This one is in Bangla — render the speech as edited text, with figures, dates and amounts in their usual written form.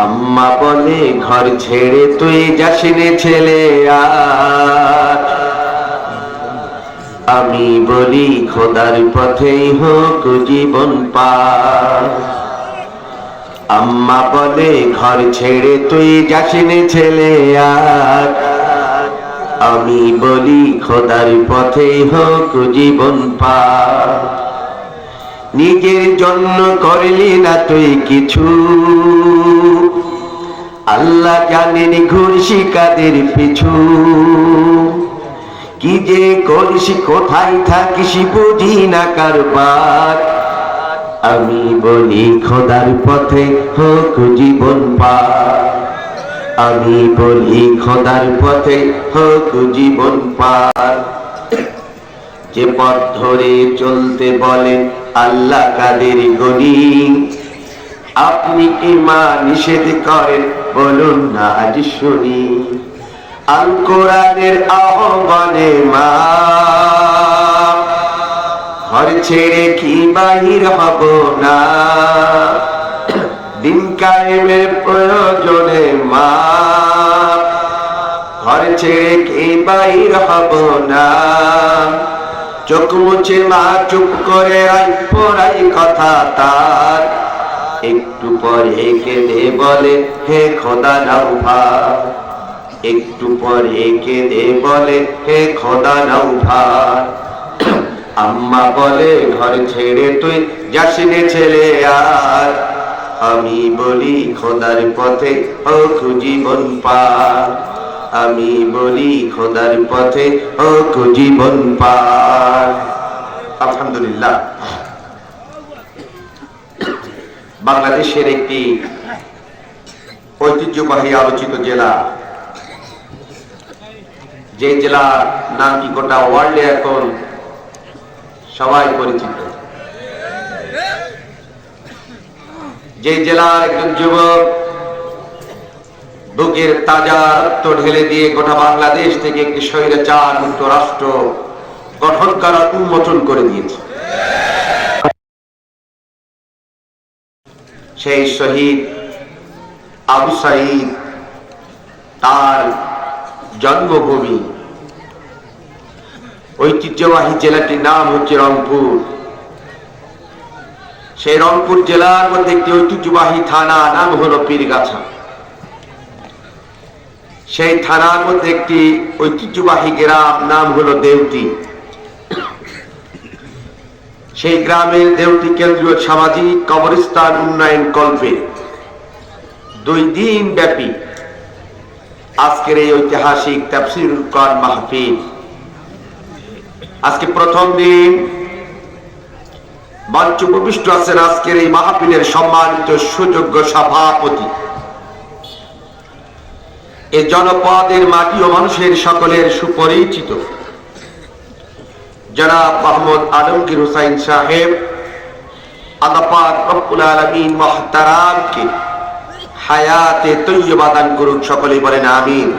আম্মা বলে ঘর ছেড়ে তুই যাসিনে ছেলে আর, আমি বলি খোদার পথেই হোক জীবন পার। আম্মা বলে ঘর ছেড়ে তুই যাসিনে ছেলে আর, আমি বলি খোদার পথেই হোক জীবন পার। নিজের জন্য করলি না তুই কিছু, আল্লাহ জানেন ঘুরছি কাদের পিছু। কি যে করিস কোথায় থাকিস বুঝি না কারবার, আমি বলি খোদার পথে হোক জীবন পার। আমি বলি খোদার পথে হোক জীবন পার। যে পথ ধরে চলতে বলেন আল্লাহ কাদের গনি, আপনি কি মা নিষেধ করেন বলুন না আজ শুনি। আল কোরআনের আহ্বানে মা, ঘর ছেড়ে কি বাহির হব না। দিন কায়েমের প্রয়োজনে মা, ঘর ছেড়ে কি বাহির হব না। চোখ মুছে মা চুপ করে পড়াই কথা তার, একটু পরে কেঁদে বলে হে খোদা নাও ভার। একটু পরে কেঁদে বলে হে খোদা নাও ভার। আম্মা বলে ঘর ছেড়ে তুই যাসিনে ছেলে আর, আমি বলি খোদার পথে হোক জীবন পার। আমি বলি খোদার পথে হোক জীবন পার। আলহামদুলিল্লাহ, বাংলাদেশের একটি ঐতিহ্যবাহী আলোচিত জেলা, যে জেলার নাম কি গোটা ওয়ার্ল্ডে এখন সবাই পরিচিত। যে জেলার একজন যুবক বুকের তাজা রক্ত ঢেলে দিয়ে গোটা বাংলাদেশ থেকে একটি স্বৈরাচার মুক্ত রাষ্ট্র গঠন করার উন্মোচন করে দিয়েছে। সেই শহীদ আবু সাঈদ, তার জন্মভূমি ঐতিহ্যবাহী জেলাটির নাম হচ্ছে রংপুর। সেই রংপুর জেলার মধ্যে একটি ঐতিহ্যবাহী থানা নাম হলো পীরগাছা। সেই থানার মধ্যে একটি ঐতিহ্যবাহী গ্রাম নাম হলো দেউতি। সেই গ্রামের দেউতি কেন্দ্রীয় সামাজিক কবরস্থান উন্নয়ন কল্পে 2 দিন ব্যাপী আজকের এই ঐতিহাসিক তাফসীরুল কোরআন মাহফিল। আজকে প্রথম দিন মঞ্চ উপবিষ্ট আছেন আজকের এই মাহফিলের সম্মানিত সুযোগ্য সভাপতি, এই জনপদের মাটি ও মানুষের সকলের সুপরিচিত জনাব মোহাম্মদ আলমগীর হোসাইন সাহেব। আল্লাহ পাক রব্বুল আলামিন মুহতারামকে হায়াতে তৈয়বা দান করুন, সকলেই বলেন আমিন।